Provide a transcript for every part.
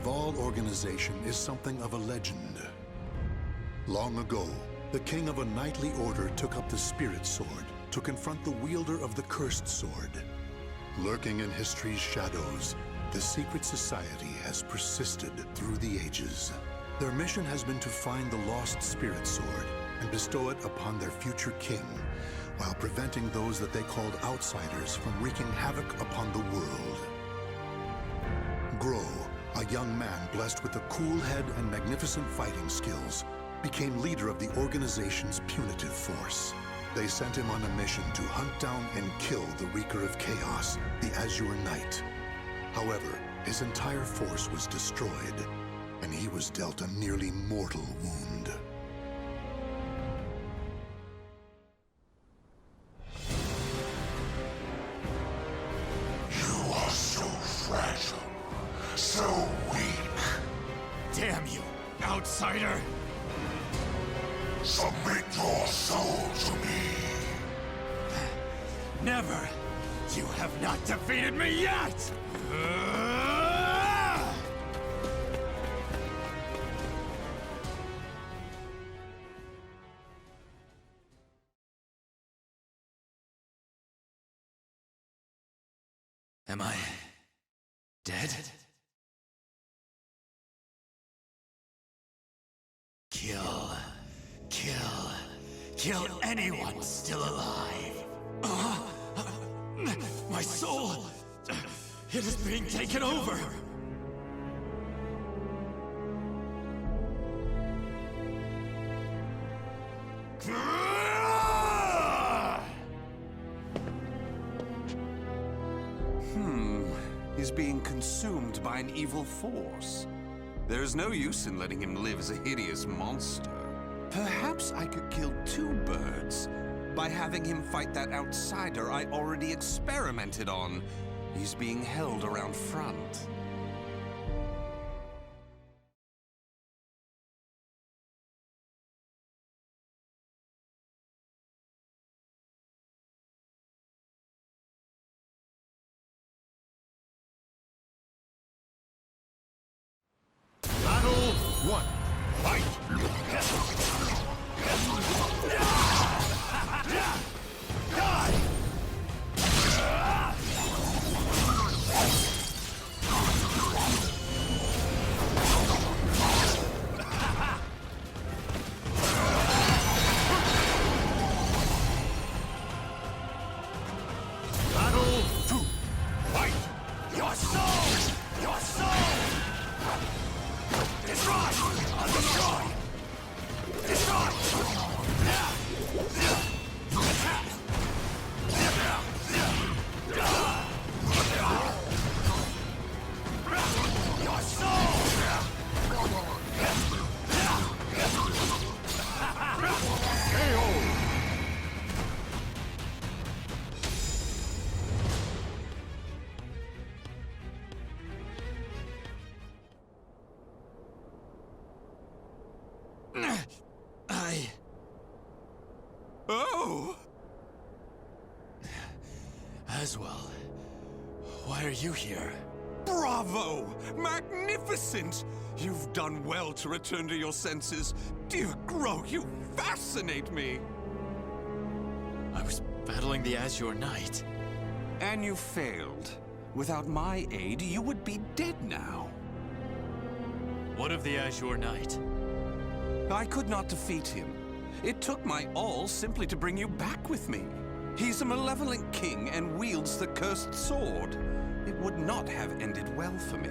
all organization is something of a legend. Long ago, the king of a knightly order took up the Spirit Sword to confront the wielder of the Cursed Sword. Lurking in history's shadows, the secret society has persisted through the ages. Their mission has been to find the lost Spirit Sword and bestow it upon their future king, while preventing those that they called outsiders from wreaking havoc upon the world. Groh, a young man blessed with a cool head and magnificent fighting skills, became leader of the organization's punitive force. They sent him on a mission to hunt down and kill the Wreaker of Chaos, the Azure Knight. However, his entire force was destroyed, and he was dealt a nearly mortal wound. You are so fragile, so weak. Damn you, outsider! Submit your soul to me. Never! You have not defeated me yet! Am I dead? Kill anyone still alive. My soul, it is being taken over. He's being consumed by an evil force. There is no use in letting him live as a hideous monster. Perhaps I could kill two birds by having him fight that outsider I already experimented on. He's being held around front. Battle 1. Fight! Battle 2. Fight! Your soul! Your soul! Destroy! Destroy! Destroy! Your soul! Oh! Aswell, why are you here? Bravo! Magnificent! You've done well to return to your senses. Dear Groh, you fascinate me! I was battling the Azure Knight. And you failed. Without my aid, you would be dead now. What of the Azure Knight? I could not defeat him. It took my all simply to bring you back with me. He's a malevolent king and wields the cursed sword. It would not have ended well for me.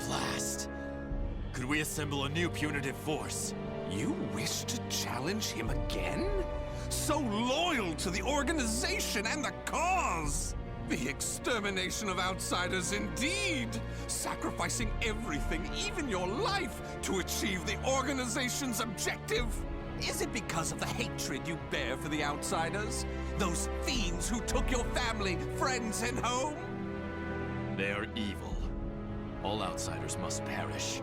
Blast! Could we assemble a new punitive force? You wish to challenge him again? So loyal to the organization and the cause! The extermination of outsiders indeed! Sacrificing everything, even your life, to achieve the organization's objective! Is it because of the hatred you bear for the outsiders? Those fiends who took your family, friends, and home? They are evil. All outsiders must perish.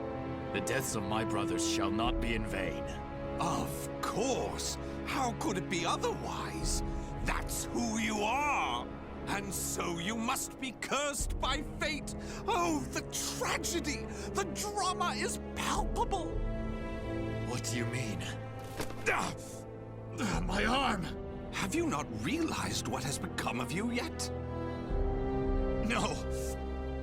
The deaths of my brothers shall not be in vain. Of course! How could it be otherwise? That's who you are! And so you must be cursed by fate. Oh, the tragedy! The drama is palpable! What do you mean? My arm! Have you not realized what has become of you yet? No!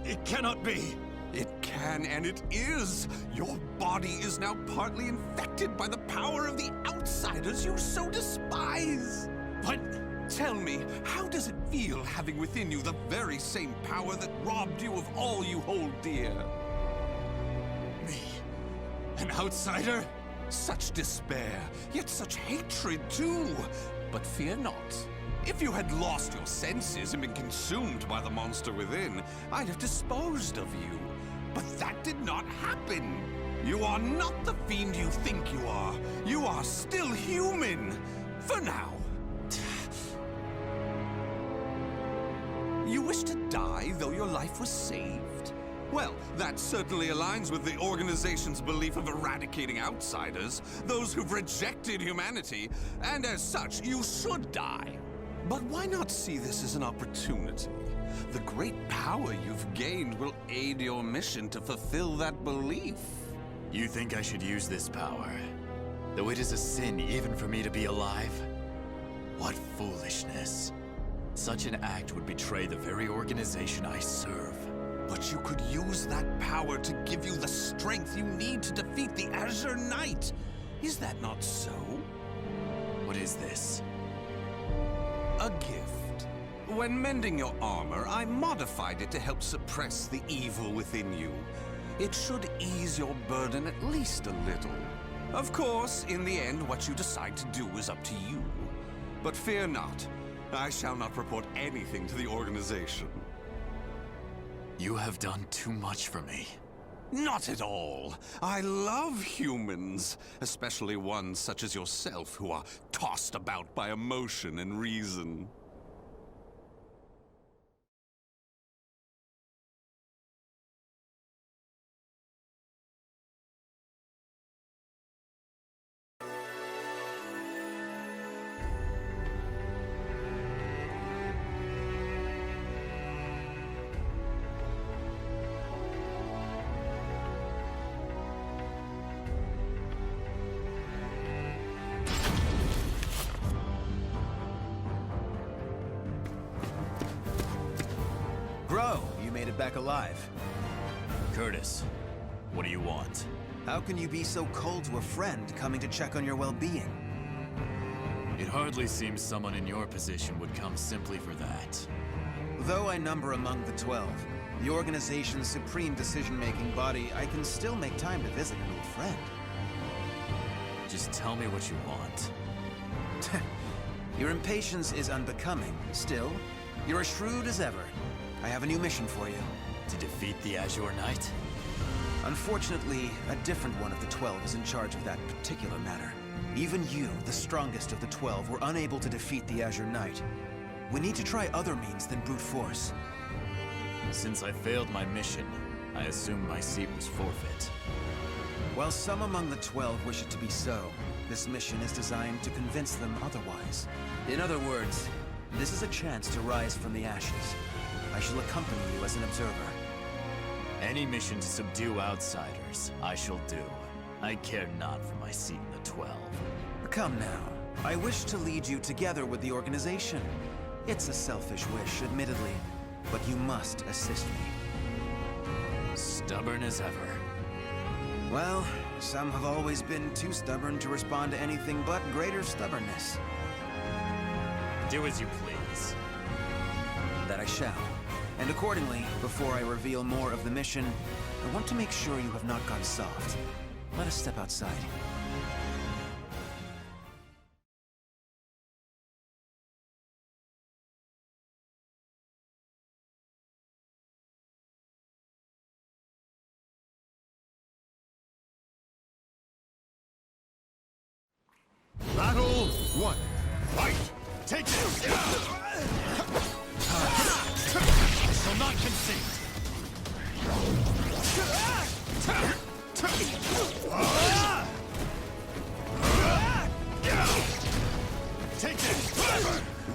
It cannot be! It can and it is! Your body is now partly infected by the power of the outsiders you so despise! But... Tell me, how does it feel having within you the very same power that robbed you of all you hold dear? me... an outsider? Such despair, yet such hatred too! But fear not. If you had lost your senses and been consumed by the monster within, I'd have disposed of you. But that did not happen. You are not the fiend you think you are. You are still human. For now. You wish to die, though your life was saved? Well, that certainly aligns with the organization's belief of eradicating outsiders, those who've rejected humanity, and as such, you should die. But why not see this as an opportunity? The great power you've gained will aid your mission to fulfill that belief. You think I should use this power? Though it is a sin even for me to be alive? What foolishness. Such an act would betray the very organization I serve. But you could use that power to give you the strength you need to defeat the Azure Knight. Is that not so? What is this? A gift. When mending your armor, I modified it to help suppress the evil within you. It should ease your burden at least a little. Of course, in the end, what you decide to do is up to you. But fear not. I shall not report anything to the organization. You have done too much for me. Not at all. I love humans, especially ones such as yourself who are tossed about by emotion and reason. Groh, you made it back alive. Curtis, what do you want? How can you be so cold to a friend coming to check on your well-being? It hardly seems someone in your position would come simply for that. Though I number among the 12, the organization's supreme decision-making body, I can still make time to visit an old friend. Just tell me what you want. Your impatience is unbecoming. Still, you're as shrewd as ever. I have a new mission for you. To defeat the Azure Knight? Unfortunately, a different one of the 12 is in charge of that particular matter. Even you, the strongest of the 12, were unable to defeat the Azure Knight. We need to try other means than brute force. Since I failed my mission, I assume my seat was forfeit. While some among the 12 wish it to be so, this mission is designed to convince them otherwise. In other words, this is a chance to rise from the ashes. I shall accompany you as an observer. Any mission to subdue outsiders, I shall do. I care not for my seat in the 12. Come now. I wish to lead you together with the organization. It's a selfish wish, admittedly, but you must assist me. Stubborn as ever. Well, some have always been too stubborn to respond to anything but greater stubbornness. Do as you please. That I shall. And accordingly, before I reveal more of the mission, I want to make sure you have not gone soft. Let us step outside. Battle 1. Fight! Take this! I shall not concede! Take this!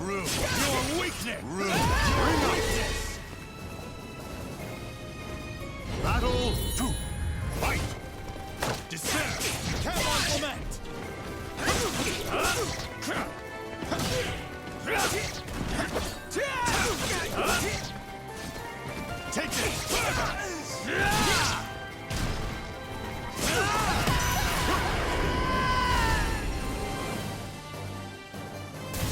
Rude! Your weakness! Rude! Take this!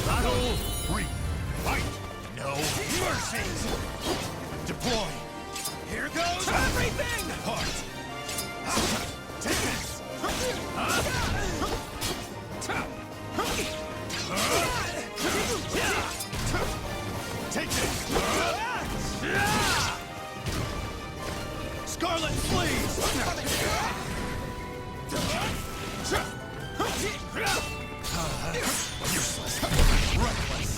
Battle 3. Fight! No mercy! Deploy! Here goes everything! Heart! Take this! Take this! Scarlet Sleeves! Useless! Reckless!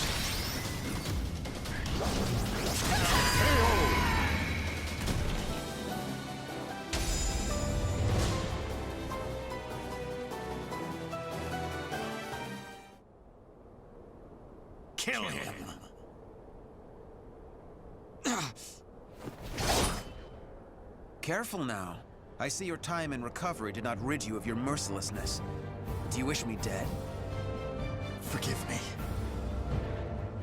Kill him! Careful now. I see your time in recovery did not rid you of your mercilessness. Do you wish me dead? Forgive me.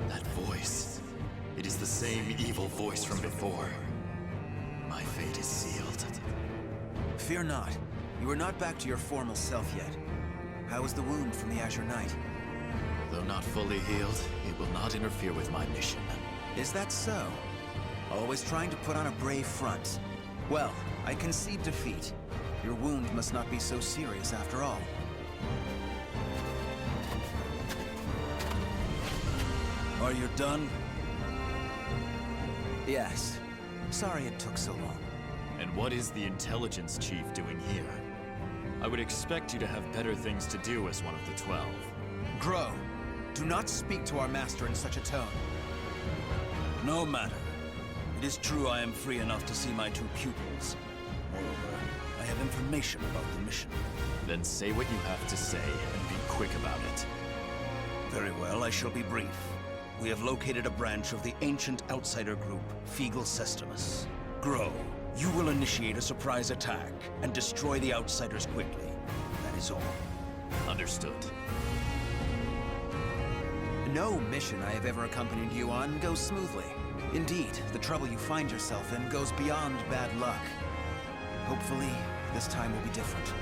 That voice. It is the same evil voice from before. My fate is sealed. Fear not. You are not back to your formal self yet. How is the wound from the Azure Knight? Though not fully healed, it will not interfere with my mission. Is that so? Always trying to put on a brave front. Well, I concede defeat. Your wound must not be so serious after all. Are you done? Yes. Sorry it took so long. And what is the intelligence chief doing here? I would expect you to have better things to do as one of the 12. Groh, do not speak to our master in such a tone. No matter. It is true I am free enough to see my two pupils. Moreover, I have information about the mission. Then say what you have to say and be quick about it. Very well, I shall be brief. We have located a branch of the ancient outsider group, Feegle Sestimus. Groh, you will initiate a surprise attack and destroy the outsiders quickly. That is all. Understood. No mission I have ever accompanied you on goes smoothly. Indeed, the trouble you find yourself in goes beyond bad luck. Hopefully, this time will be different.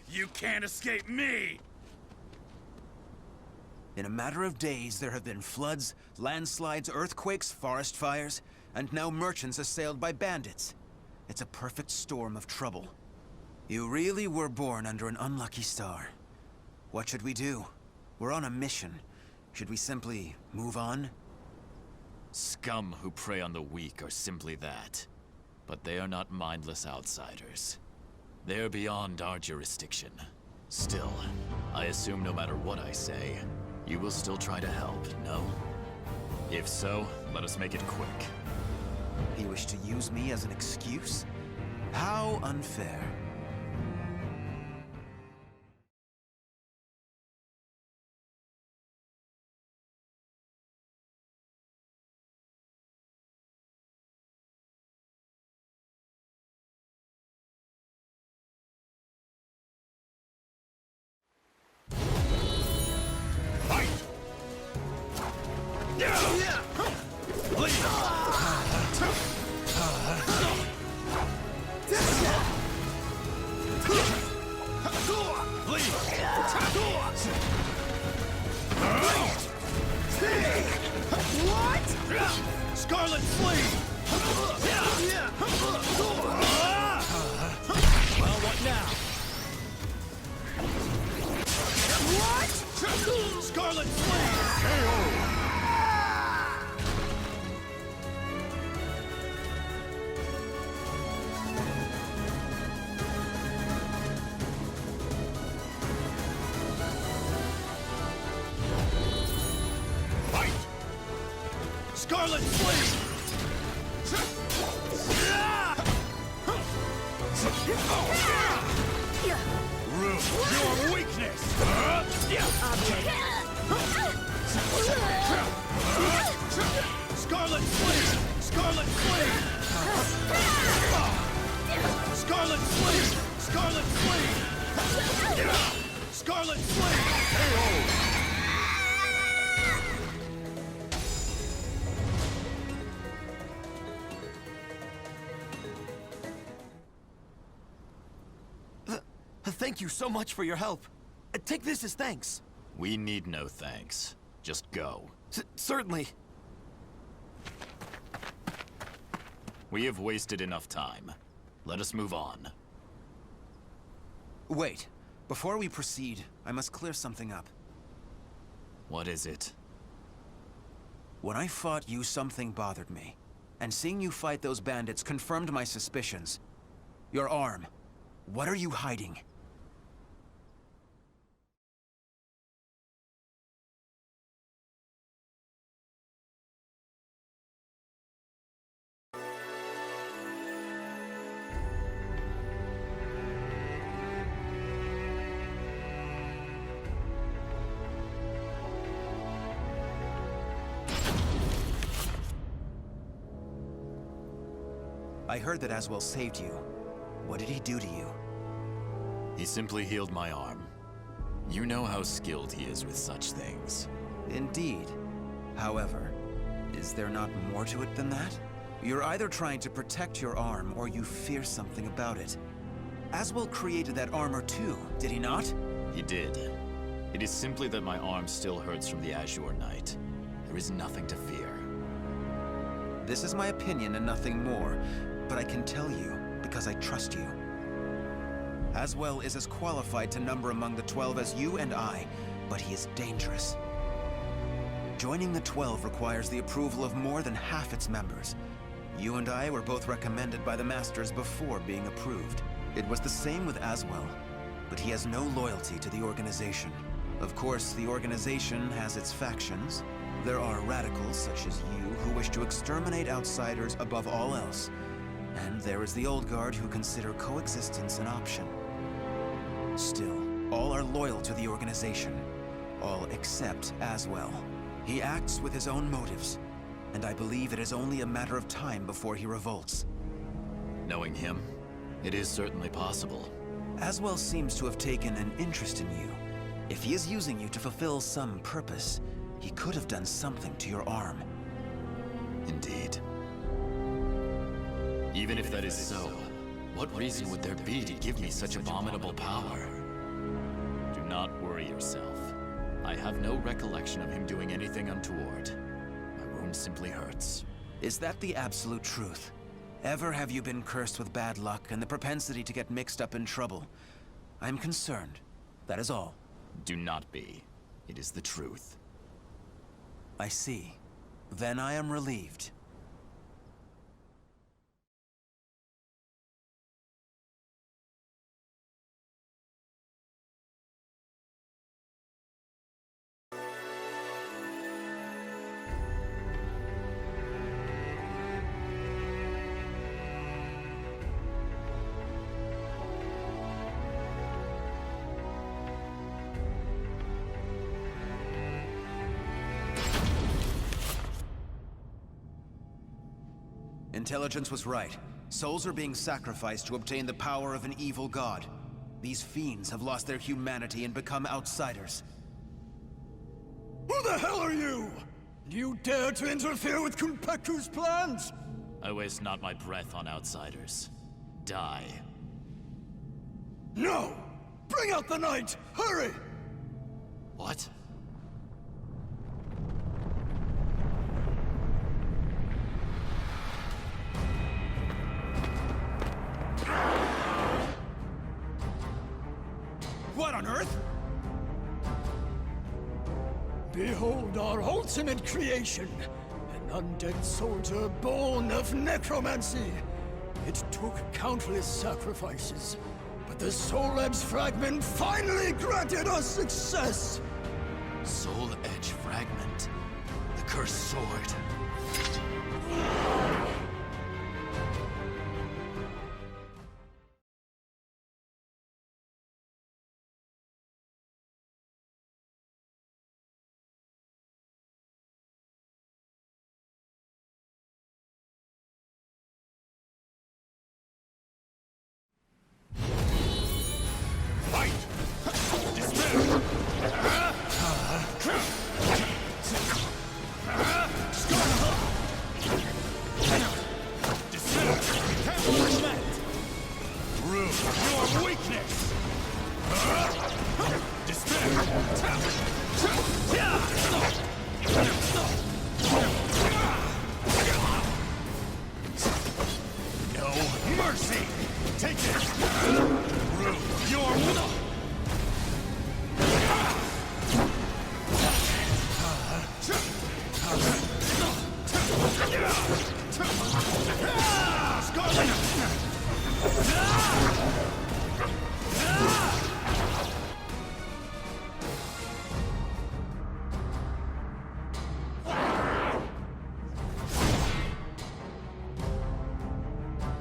You can't escape me! In a matter of days, there have been floods, landslides, earthquakes, forest fires, and now merchants assailed by bandits. It's a perfect storm of trouble. You really were born under an unlucky star. What should we do? We're on a mission. Should we simply move on? Scum who prey on the weak are simply that. But they are not mindless outsiders. They're beyond our jurisdiction. Still, I assume no matter what I say, you will still try to help, no? If so, let us make it quick. You wish to use me as an excuse? How unfair. Scarlet Sleeve! Well, what now? What? Scarlet Sleeve! Scarlet Flame! Your weakness! Scarlet Flame! Scarlet Flame! Scarlet Flame! Scarlet Flame! Scarlet Flame! Thank you so much for your help. Take this as thanks. We need no thanks. Just go. Certainly. We have wasted enough time. Let us move on. Wait. Before we proceed, I must clear something up. What is it? When I fought you, something bothered me. And seeing you fight those bandits confirmed my suspicions. Your arm. What are you hiding? I heard that Aswell saved you. What did he do to you? He simply healed my arm. You know how skilled he is with such things. Indeed. However, is there not more to it than that? You're either trying to protect your arm, or you fear something about it. Aswell created that armor too, did he not? He did. It is simply that my arm still hurts from the Azure Knight. There is nothing to fear. This is my opinion and nothing more, but I can tell you because I trust you. Aswell is as qualified to number among the 12 as you and I, but he is dangerous. Joining the 12 requires the approval of more than half its members. You and I were both recommended by the Masters before being approved. It was the same with Aswell, but he has no loyalty to the organization. Of course, the organization has its factions. There are radicals such as you who wish to exterminate outsiders above all else. And there is the old guard who consider coexistence an option. Still, all are loyal to the organization. All except Aswell. He acts with his own motives, and I believe it is only a matter of time before he revolts. Knowing him, it is certainly possible. Aswell seems to have taken an interest in you. If he is using you to fulfill some purpose, he could have done something to your arm. Indeed. Even if that is so, what reason would there be to give me such abominable power? Do not worry yourself. I have no recollection of him doing anything untoward. My wound simply hurts. Is that the absolute truth? Ever have you been cursed with bad luck and the propensity to get mixed up in trouble? I'm concerned. That is all. Do not be. It is the truth. I see. Then I am relieved. Intelligence was right. Souls are being sacrificed to obtain the power of an evil god. These fiends have lost their humanity and become outsiders. Who the hell are you? You dare to interfere with Kunpeku's plans? I waste not my breath on outsiders. Die. No! Bring out the knight! Hurry! What? What on earth? Behold our ultimate creation. An undead soldier born of necromancy. It took countless sacrifices, but the Soul Edge fragment finally granted us success! Soul Edge fragment. The cursed sword.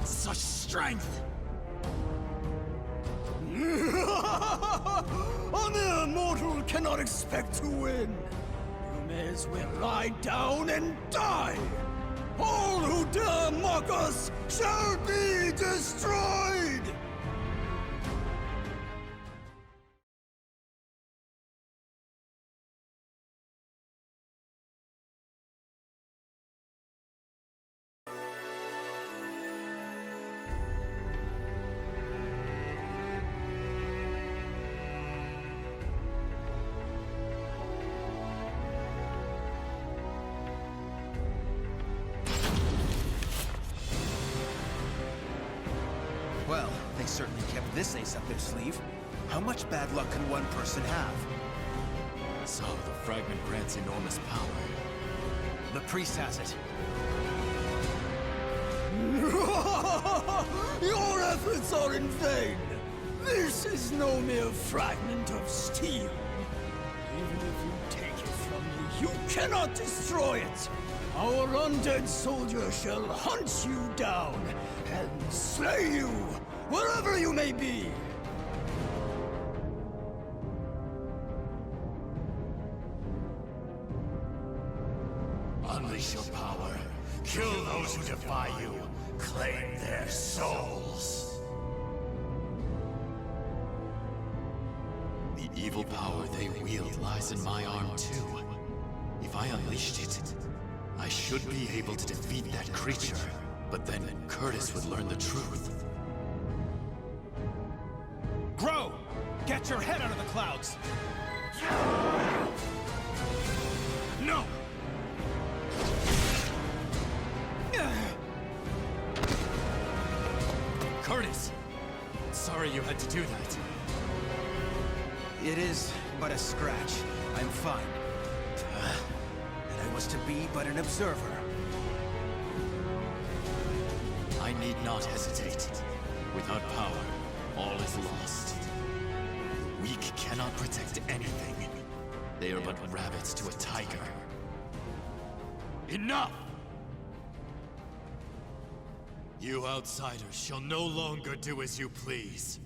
Such strength! A mere mortal cannot expect to win. You may as well lie down and die. All who dare mock us shall be destroyed! Well, they certainly kept this ace up their sleeve. How much bad luck can one person have? So, the fragment grants enormous power. The priest has it. Your efforts are in vain. This is no mere fragment of steel. Even if you take it from me, you cannot destroy it. Our undead soldier shall hunt you down and slay you, wherever you may be. Unleash your power. Kill those who defy you. Claim their souls. The evil power they wield lies in my arm too. If I unleashed it, I should be able to defeat that creature. But then Curtis would learn the truth. Groh! Get your head out of the clouds! No! Curtis! Sorry you had to do that. It is but a scratch. I'm fine. And I was to be but an observer. I need not hesitate. Without power, all is lost. The weak cannot protect anything. They are but rabbits to a tiger. Enough! You outsiders shall no longer do as you please.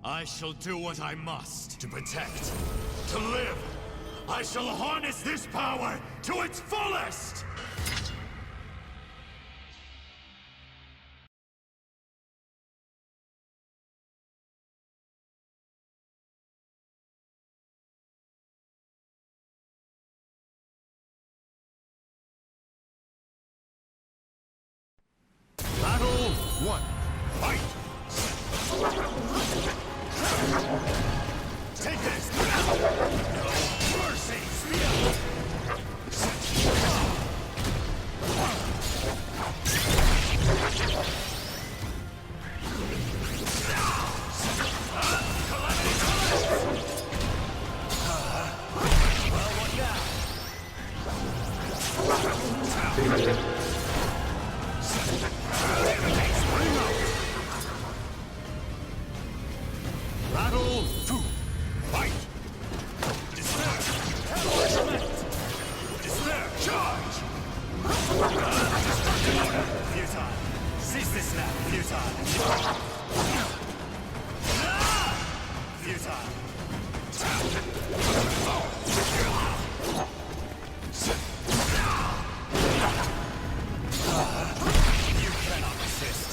I shall do what I must to protect, To live, I shall harness this power to its fullest! Battle 1. Fight! Take this! No mercy! Battle 2. Fight! Cease this now, futile. Futile. You cannot resist.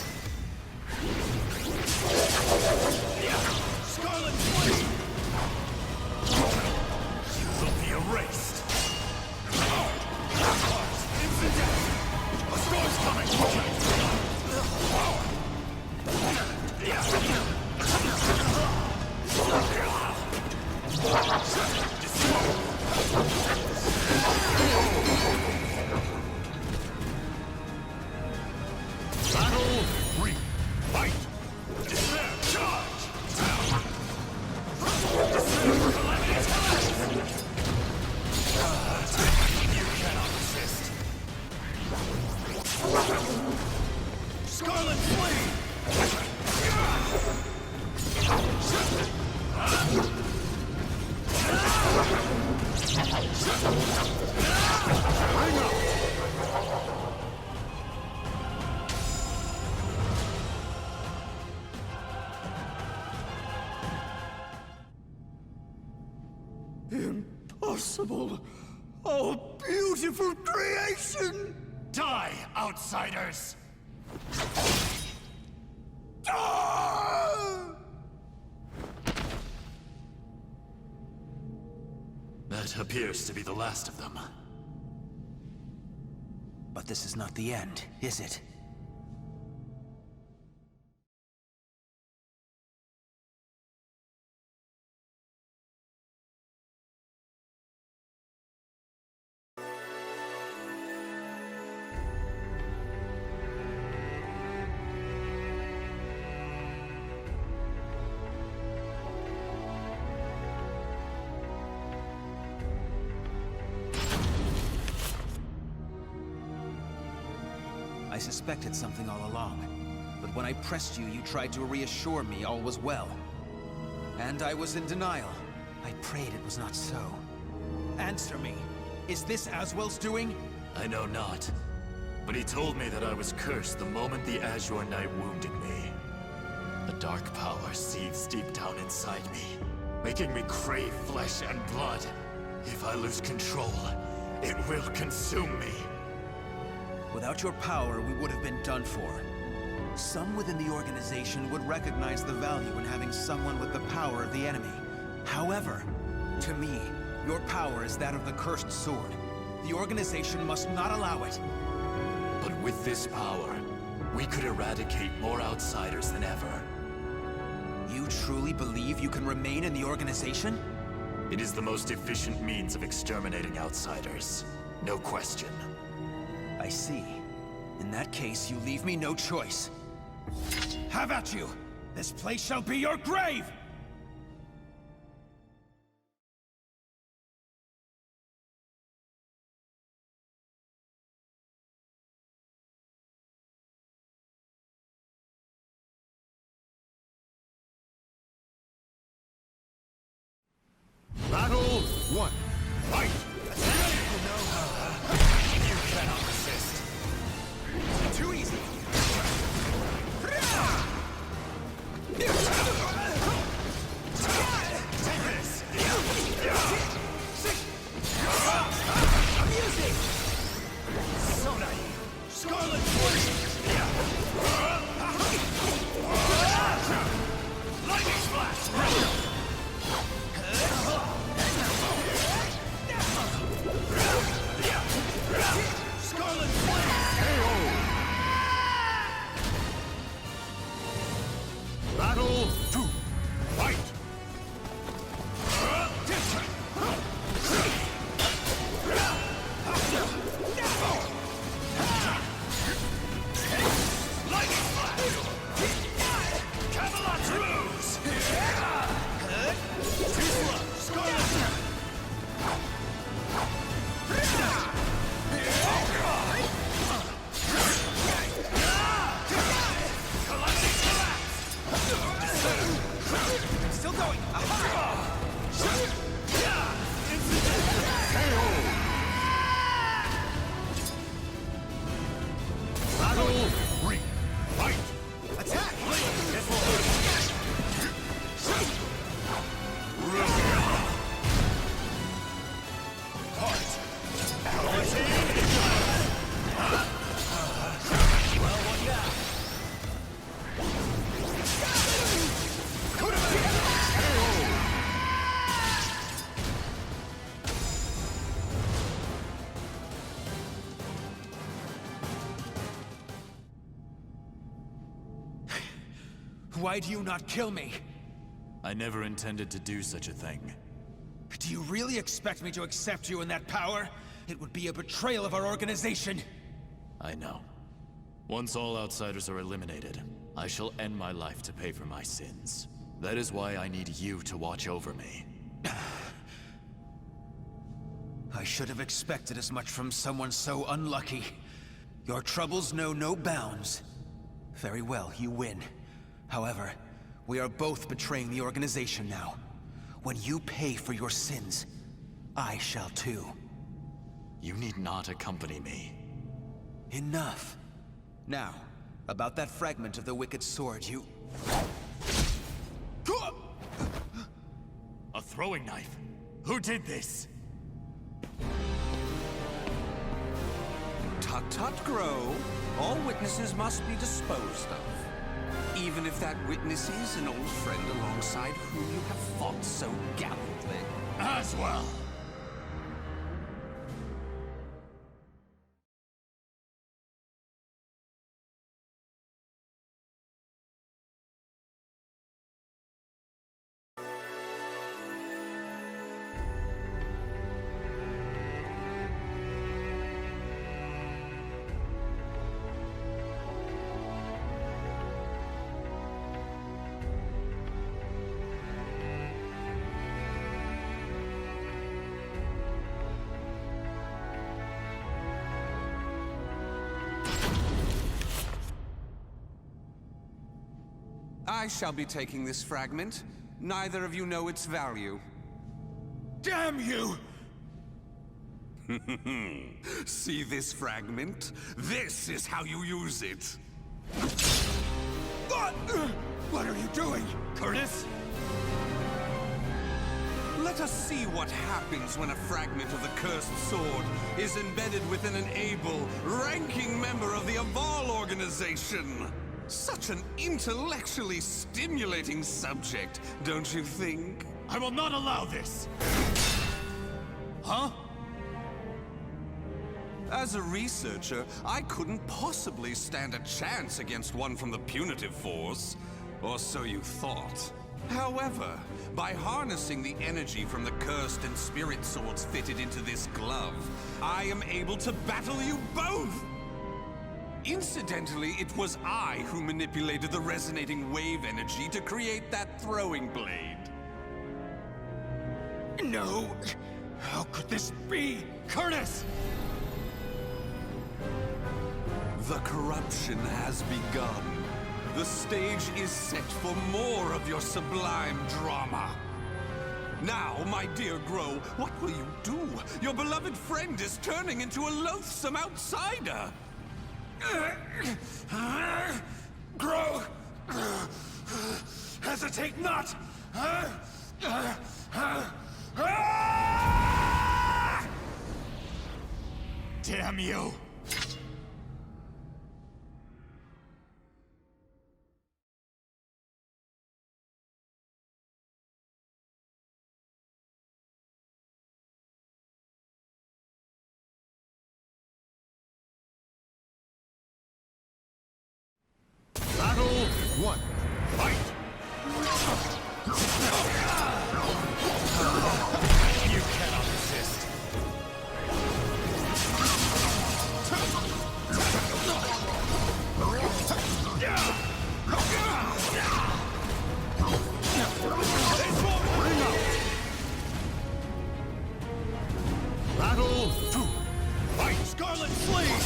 Scarlet Flame! You will be erased. Instant death! A storm's coming! Battle 3. Fight! Despair! Charge! You cannot resist. Scarlet Flame! Impossible! Oh, beautiful creation! Die, outsiders! Ah! That appears to be the last of them. But this is not the end, is it? I suspected something all along. But when I pressed you, you tried to reassure me all was well. And I was in denial. I prayed it was not so. Answer me. Is this Aswell's doing? I know not. But he told me that I was cursed the moment the Azure Knight wounded me. A dark power seethes deep down inside me, making me crave flesh and blood. If I lose control, it will consume me. Without your power, we would have been done for. Some within the organization would recognize the value in having someone with the power of the enemy. However, to me, your power is that of the Cursed Sword. The organization must not allow it. But with this power, we could eradicate more outsiders than ever. You truly believe you can remain in the organization? It is the most efficient means of exterminating outsiders. No question. I see. In that case, you leave me no choice. Have at you! This place shall be your grave! Battle 1. Fight! You cannot resist. Too easy! Why do you not kill me? I never intended to do such a thing. Do you really expect me to accept you in that power? It would be a betrayal of our organization. I know. Once all outsiders are eliminated, I shall end my life to pay for my sins. That is why I need you to watch over me. I should have expected as much from someone so unlucky. Your troubles know no bounds. Very well, you win. However, we are both betraying the organization now. When you pay for your sins, I shall too. You need not accompany me. Enough. Now, about that fragment of the Wicked Sword, you... A throwing knife? Who did this? Tut-tut, Groh. All witnesses must be disposed of. Even if that witness is an old friend alongside whom you have fought so gallantly. As well. I shall be taking this fragment. Neither of you know its value. Damn you! See this fragment? This is how you use it. What are you doing, Curtis? Let us see what happens when a fragment of the cursed sword is embedded within an able, ranking member of the Aval organization. Such an intellectually stimulating subject, don't you think? I will not allow this! Huh? As a researcher, I couldn't possibly stand a chance against one from the punitive force. Or so you thought. However, by harnessing the energy from the cursed and spirit swords fitted into this glove, I am able to battle you both! Incidentally, it was I who manipulated the resonating wave energy to create that throwing blade. No! How could this be? Curtis! The corruption has begun. The stage is set for more of your sublime drama. Now, my dear Groh, what will you do? Your beloved friend is turning into a loathsome outsider! Groh! Hesitate not! Damn you! Battle 1. Fight! You cannot resist. Battle 2. Fight! Scarlet Flame!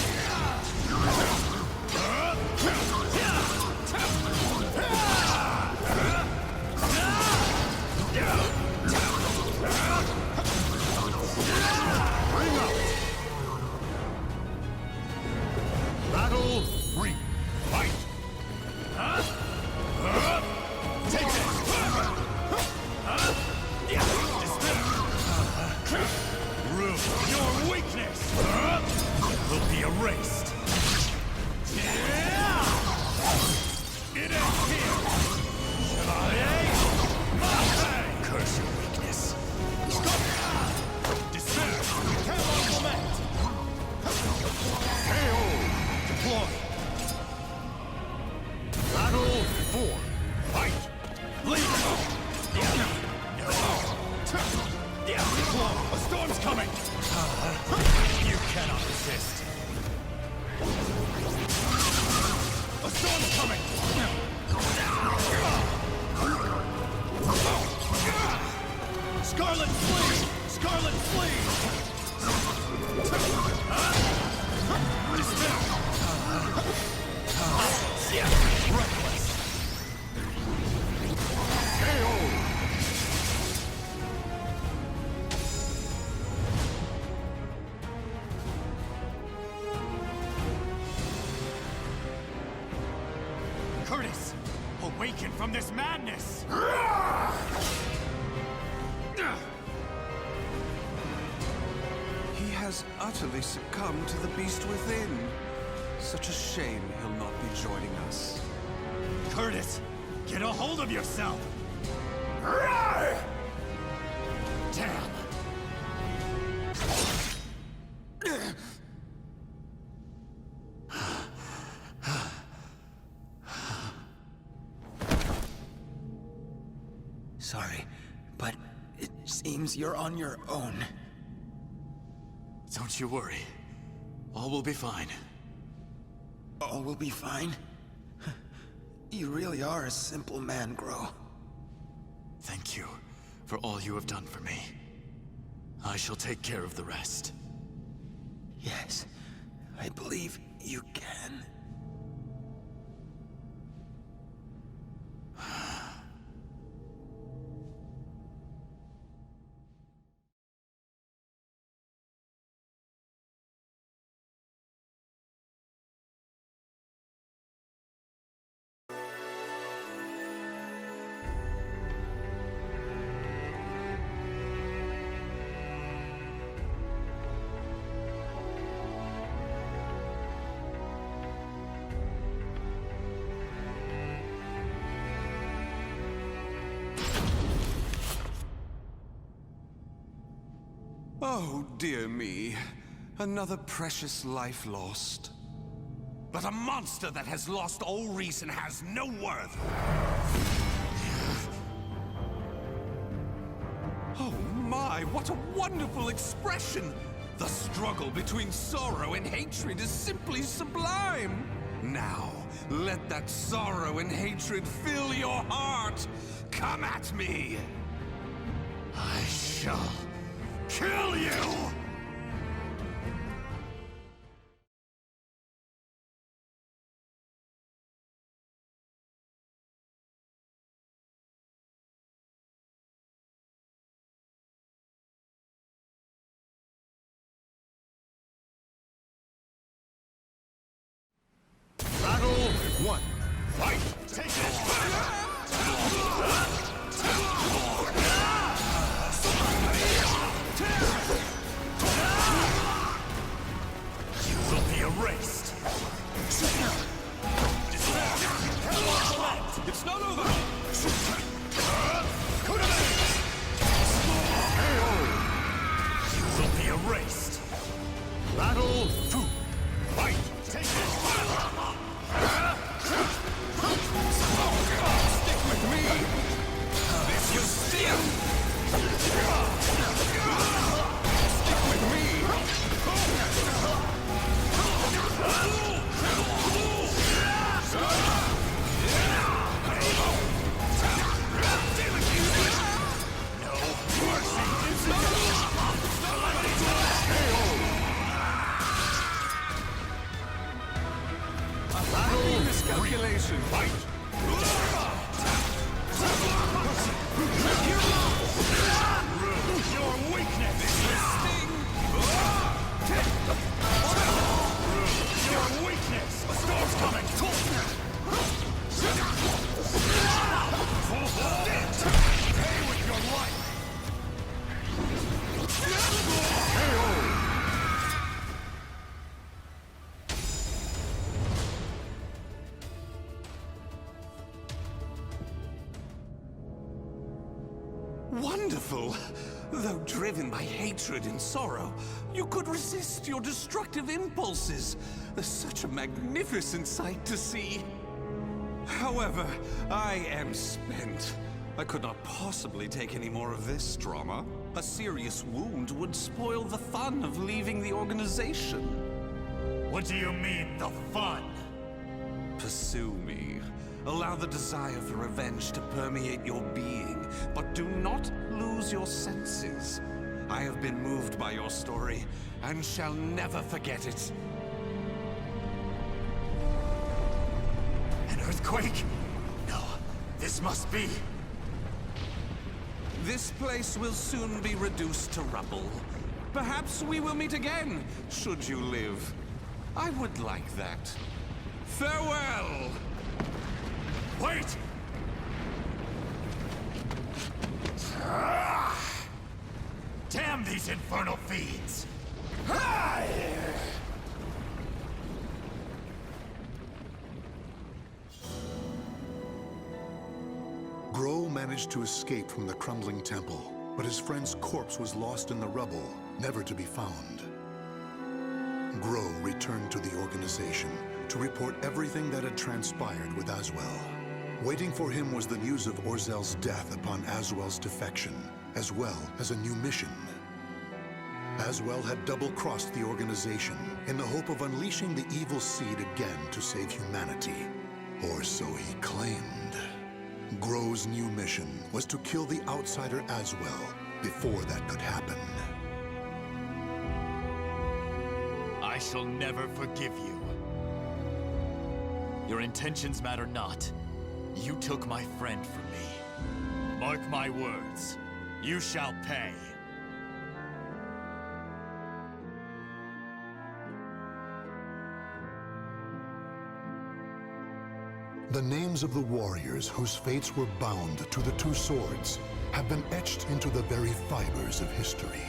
storm's coming! Scarlet Flee! Scarlet Flee! Reckless! Curtis! Awaken from this madness! He has utterly succumbed to the beast within. Such a shame he'll not be joining us. Curtis! Get a hold of yourself! Damn! Sorry, but it seems you're on your own. Don't you worry. All will be fine. All will be fine. You really are a simple man, Groh. Thank you for all you have done for me. I shall take care of the rest. Yes, I believe you can. Oh, dear me. Another precious life lost. But a monster that has lost all reason has no worth! Oh my, what a wonderful expression! The struggle between sorrow and hatred is simply sublime! Now, let that sorrow and hatred fill your heart! Come at me! I shall kill you! Battle 1. Fight! Take it! You will be erased! It's not over! You will be erased! Battle 2. Fight! Take it! Stick with me! This you steal! Stick with me! Miscalculation! Fight! Your weakness! Sting! Your weakness! A storm's coming! Pay with your life! Wonderful! Though driven by hatred and sorrow, you could resist your destructive impulses. Such a magnificent sight to see. However, I am spent. I could not possibly take any more of this drama. A serious wound would spoil the fun of leaving the organization. What do you mean, the fun? Pursue me. Allow the desire for revenge to permeate your being, but do not lose your senses. I have been moved by your story, and shall never forget it. An earthquake? No, this must be... This place will soon be reduced to rubble. Perhaps we will meet again, should you live. I would like that. Farewell! Wait! Damn these infernal fiends! Groh managed to escape from the crumbling temple, but his friend's corpse was lost in the rubble, never to be found. Groh returned to the organization to report everything that had transpired with Aswell. Waiting for him was the news of Orzel's death upon Aswell's defection, as well as a new mission. Aswell had double-crossed the organization in the hope of unleashing the evil seed again to save humanity. Or so he claimed. Groh's new mission was to kill the outsider Aswell before that could happen. I shall never forgive you. Your intentions matter not. You took my friend from me. Mark my words. You shall pay. The names of the warriors whose fates were bound to the two swords have been etched into the very fibers of history.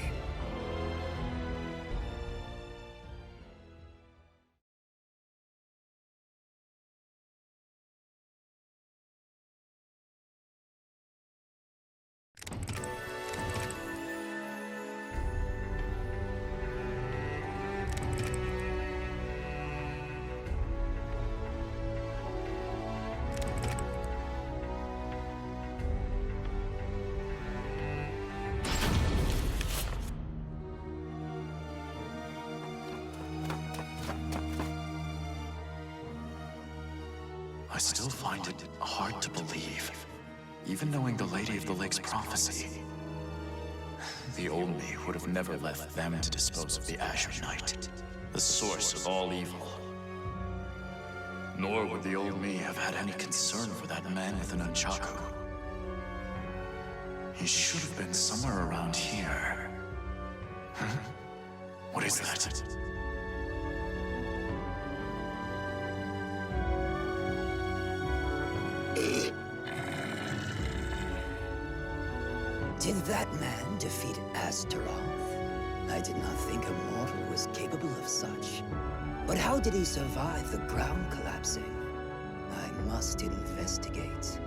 I still find it hard to believe, even knowing the Lady of the Lake's prophecy. The old me would have never left them to dispose of the Azure Knight, the source of all evil. Nor would the old me have had any concern for that man with an nunchaku. He should have been somewhere around here. Huh? What is that? Did that man defeat Astaroth? I did not think a mortal was capable of such. But how did he survive the ground collapsing? I must investigate.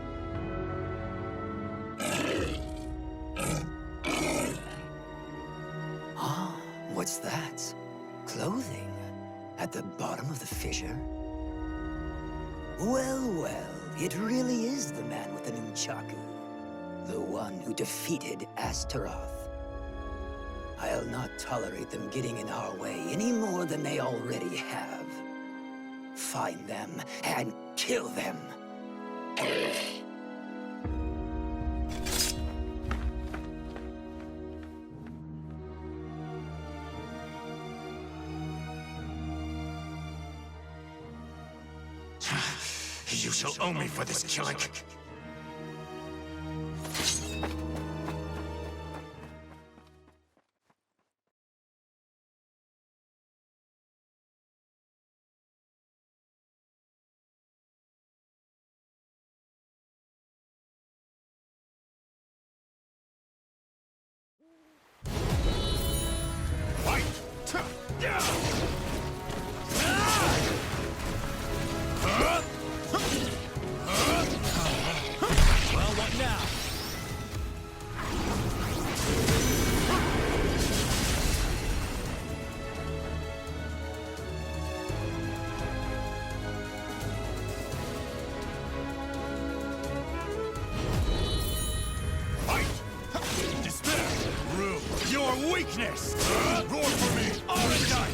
Ah, what's that? Clothing? At the bottom of the fissure? Well, well, it really is the man with the nunchaku. The one who defeated Astaroth. I'll not tolerate them getting in our way any more than they already have. Find them and kill them. You shall owe me for this killing. Well, what now? Your weakness! Roar for me! Aren't I?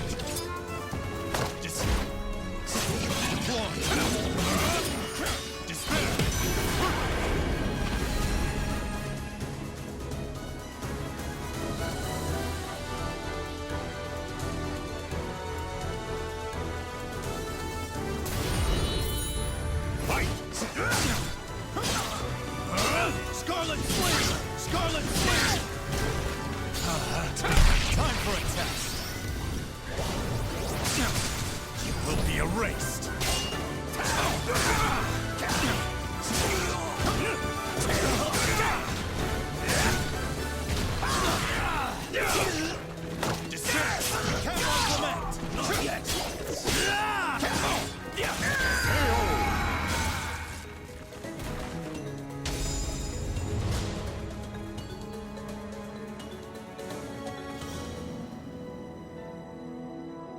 Time for a test. You will be erased. Not yet.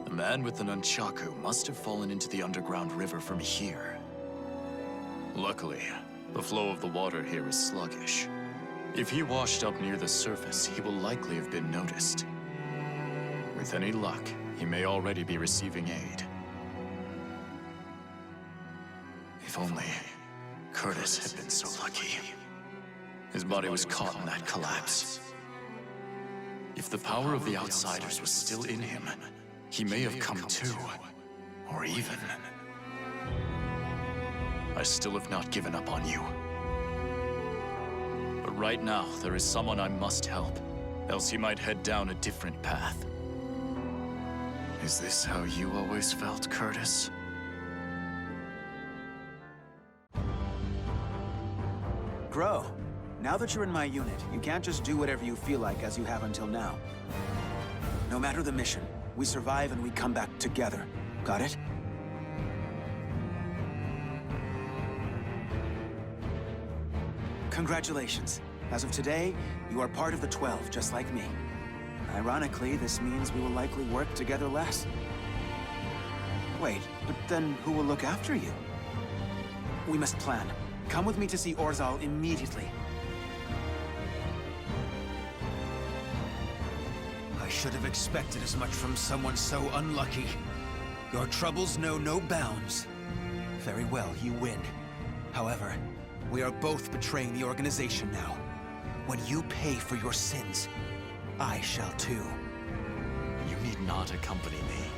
The man with the nunchaku must have fallen into the underground river from here. Luckily, the flow of the water here is sluggish. If he washed up near the surface, he will likely have been noticed. With any luck, he may already be receiving aid. If only Curtis had been so lucky. His body was caught in that collapse. If the power of the outsiders was still in him, he may have come to, or even... I still have not given up on you. But right now, there is someone I must help, else he might head down a different path. Is this how you always felt, Curtis? Groh, now that you're in my unit, you can't just do whatever you feel like as you have until now. No matter the mission, we survive and we come back together. Got it? Congratulations. As of today, you are part of the 12, just like me. Ironically, this means we will likely work together less. Wait, but then who will look after you? We must plan. Come with me to see Orzal immediately. I should have expected as much from someone so unlucky. Your troubles know no bounds. Very well, you win. However, we are both betraying the organization now. When you pay for your sins, I shall too. You need not accompany me.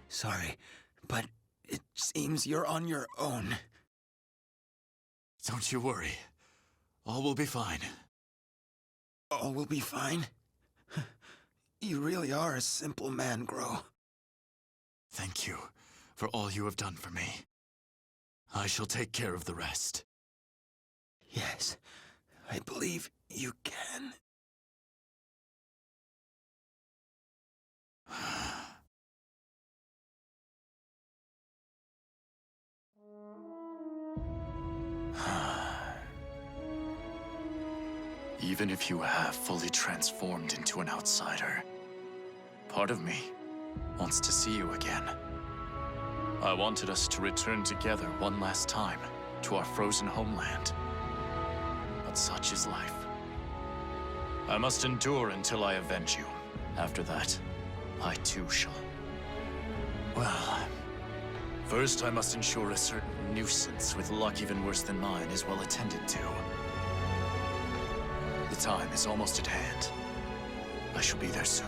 Sorry, but it seems you're on your own. Don't you worry. All will be fine. All will be fine? You really are a simple man, Groh. Thank you for all you have done for me. I shall take care of the rest. Yes, I believe you can. Even if you have fully transformed into an outsider, part of me wants to see you again. I wanted us to return together one last time to our frozen homeland. But such is life. I must endure until I avenge you. After that, I too shall. Well, first I must ensure a certain nuisance with luck even worse than mine is well attended to. The time is almost at hand. I shall be there soon.